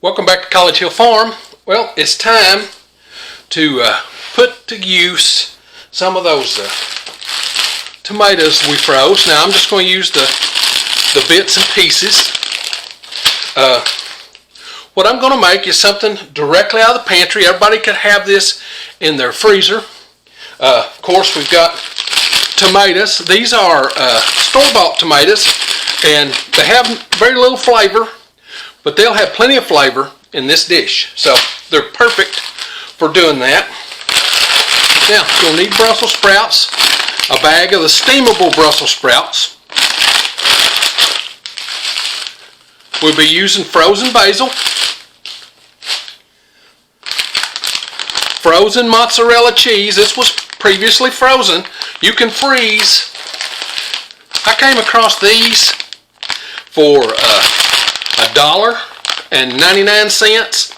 Welcome back to College Hill Farm. Well, it's time to put to use some of those tomatoes we froze. Now I'm just going to use the bits and pieces. What I'm going to make is something directly out of the pantry. Everybody could have this in their freezer. Of course, we've got tomatoes. These are store-bought tomatoes, and they have very little flavor, but they'll have plenty of flavor in this dish. So they're perfect for doing that. Now, you'll need Brussels sprouts, a bag of the steamable Brussels sprouts. We'll be using frozen basil, frozen mozzarella cheese. This was previously frozen. You can freeze. I came across these for $1.99.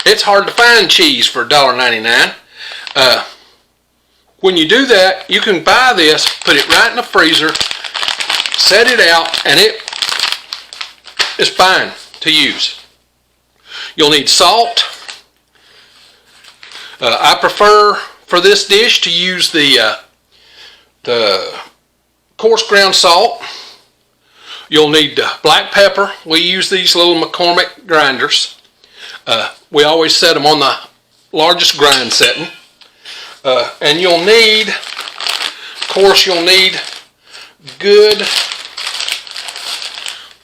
It's hard to find cheese for $1.99. When you do that, you can buy this, put it right in the freezer, set it out, and it is fine to use. You'll need salt. I prefer for this dish to use the coarse ground salt. You'll need black pepper. We use these little McCormick grinders. We always set them on the largest grind setting. And you'll need, of course, good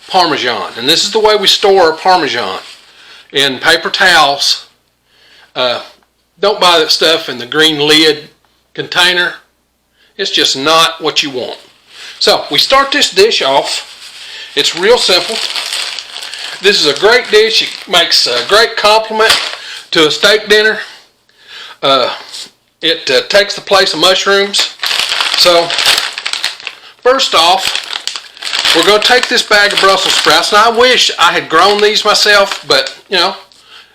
Parmesan. And this is the way we store our Parmesan, in paper towels. Don't buy that stuff in the green lid container. It's just not what you want. So we start this dish off. It's real simple. This is a great dish. It makes a great complement to a steak dinner. It takes the place of mushrooms. So first off, we're going to take this bag of Brussels sprouts. Now I wish I had grown these myself, but you know,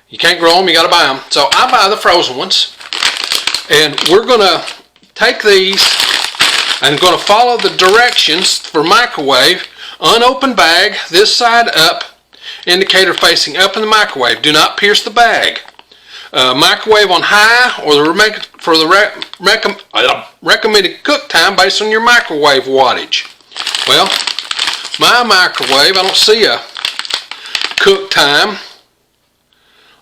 you can't grow them, you got to buy them. So I buy the frozen ones. And we're going to take these and going to follow the directions for microwave. Unopened bag, this side up, indicator facing up in the microwave. Do not pierce the bag. Microwave on high or the recommended cook time based on your microwave wattage. Well, my microwave, I don't see a cook time.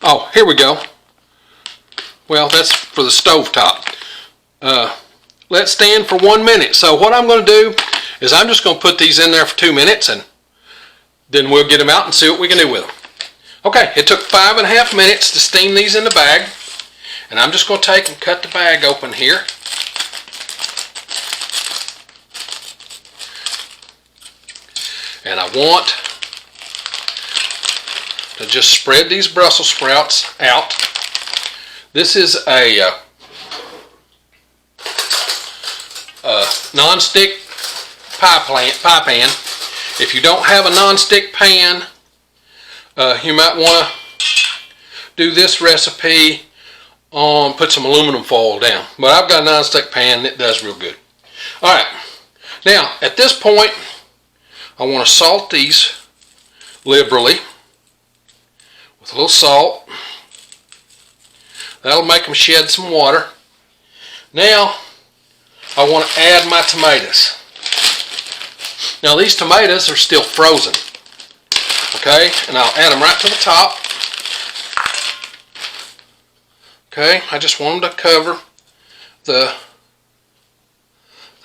Oh, here we go. Well, that's for the stovetop. Let stand for 1 minute. So what I'm going to do is I'm just going to put these in there for 2 minutes, and then we'll get them out and see what we can do with them. Okay, it took 5.5 minutes to steam these in the bag, and I'm just going to take and cut the bag open here. And I want to just spread these Brussels sprouts out. This is a non-stick pie pan. If you don't have a non-stick pan, you might want to do this recipe on, put some aluminum foil down. But I've got a non-stick pan that does real good. Alright, now at this point, I want to salt these liberally with a little salt. That'll make them shed some water. Now, I want to add my tomatoes. Now these tomatoes are still frozen. Okay, and I'll add them right to the top. Okay, I just want them to cover the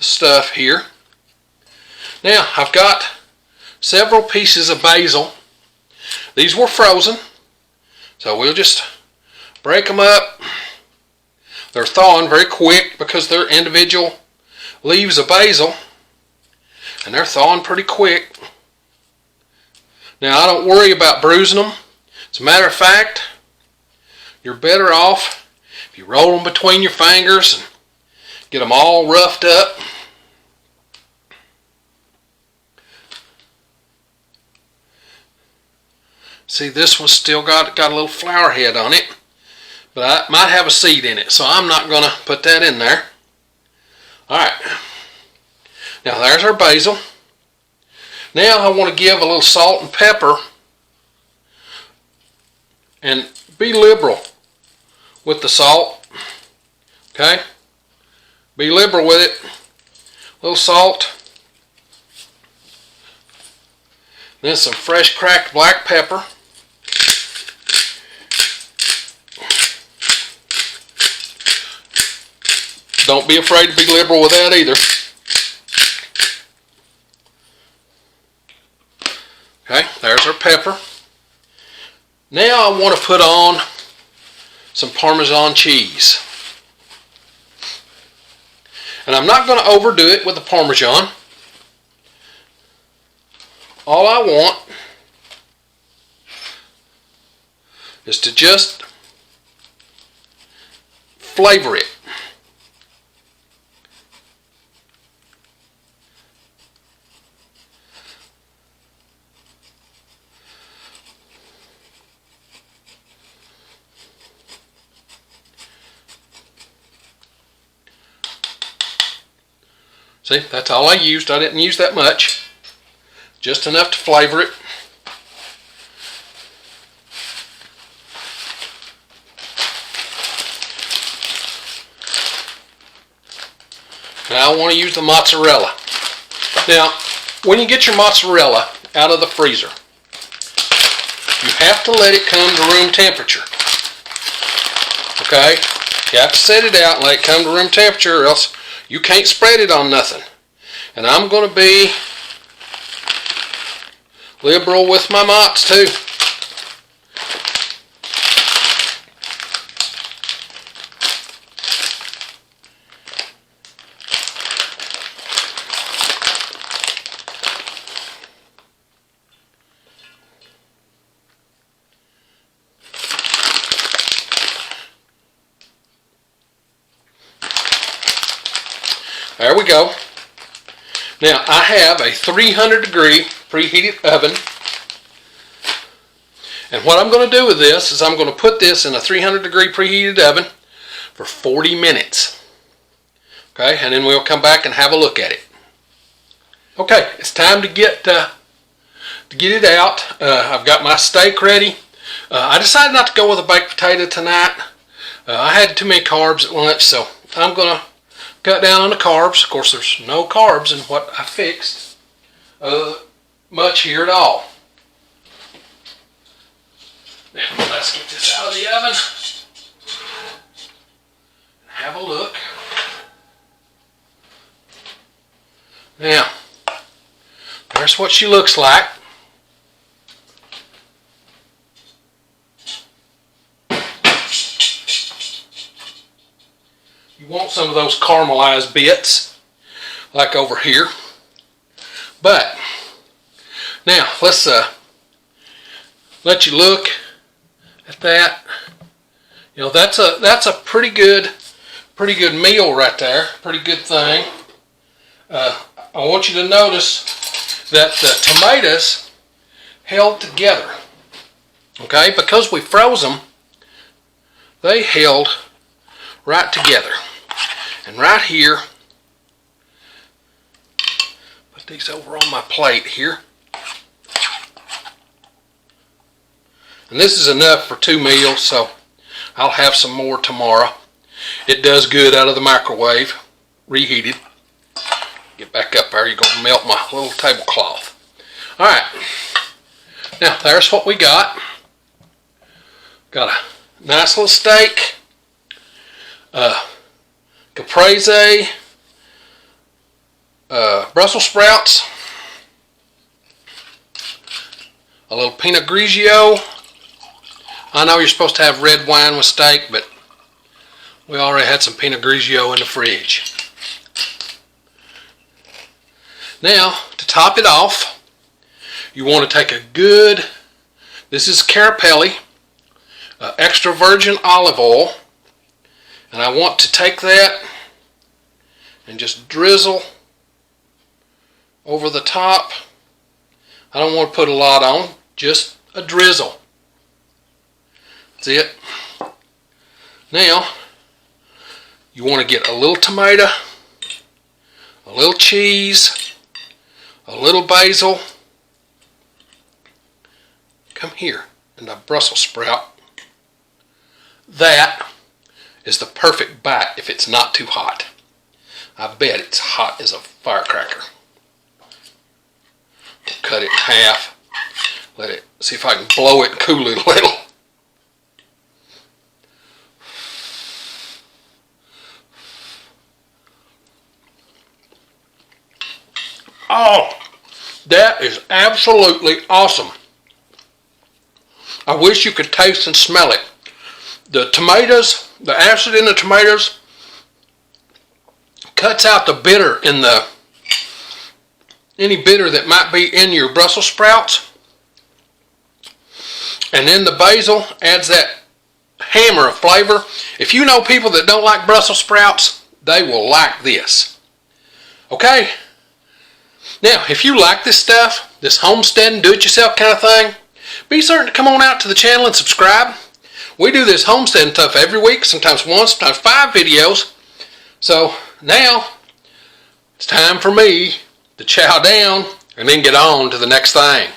stuff here. Now, I've got several pieces of basil. These were frozen, so we'll just break them up. They're thawing very quick because they're individual leaves of basil, and they're thawing pretty quick. Now, I don't worry about bruising them. As a matter of fact, you're better off if you roll them between your fingers and get them all roughed up. See, this one's still got a little flower head on it, but I might have a seed in it, so I'm not going to put that in there. Alright, now there's our basil. Now I want to give a little salt and pepper And be liberal with the salt. Okay? Be liberal with it. A little salt. Then some fresh cracked black pepper. Don't be afraid to be liberal with that either. Okay, there's our pepper. Now I want to put on some Parmesan cheese. And I'm not going to overdo it with the Parmesan. All I want is to just flavor it. See, that's all I used. I didn't use that much. Just enough to flavor it. Now I want to use the mozzarella. Now, when you get your mozzarella out of the freezer, you have to let it come to room temperature. Okay? You have to set it out and let it come to room temperature, or else you can't spread it on nothing. And I'm going to be liberal with my mozz too. There we go. Now I have a 300 degree preheated oven. And what I'm going to do with this is I'm going to put this in a 300 degree preheated oven for 40 minutes. Okay, and then we'll come back and have a look at it. Okay, it's time to get it out. I've got my steak ready. I decided not to go with a baked potato tonight. I had too many carbs at lunch, so I'm going to cut down on the carbs. Of course, there's no carbs in what I fixed much here at all. Now, let's get this out of the oven. Have a look. Now, there's what she looks like. You want some of those caramelized bits, like over here. But now let's let you look at that. You know, that's a pretty good meal right there. Pretty good thing. I want you to notice that the tomatoes held together. Okay, because we froze them, they held right together. And right here, put these over on my plate here. And this is enough for 2 meals, so I'll have some more tomorrow. It does good out of the microwave, reheated. Get back up there, you're going to melt my little tablecloth. Alright, now there's what we got. Got a nice little steak. Caprese, Brussels sprouts, a little Pinot Grigio. I know you're supposed to have red wine with steak, but we already had some Pinot Grigio in the fridge. Now, to top it off, you want to take a good, this is Caprese, extra virgin olive oil. And I want to take that and just drizzle over the top. I don't want to put a lot on, just a drizzle. That's it. Now, you want to get a little tomato, a little cheese, a little basil. Come here, and a Brussels sprout. That is the perfect bite if it's not too hot. I bet it's hot as a firecracker. Cut it in half. Let it, see if I can blow it and cool it a little. Oh, that is absolutely awesome. I wish you could taste and smell it. The tomatoes, the acid in the tomatoes cuts out the bitter in the, any bitter that might be in your Brussels sprouts. And then the basil adds that hammer of flavor. If you know people that don't like Brussels sprouts, they will like this. Okay? Now, if you like this stuff, this homesteading, do-it-yourself kind of thing, be certain to come on out to the channel and subscribe. We do this homesteading stuff every week, sometimes 1, sometimes 5 videos. So now, it's time for me to chow down and then get on to the next thing.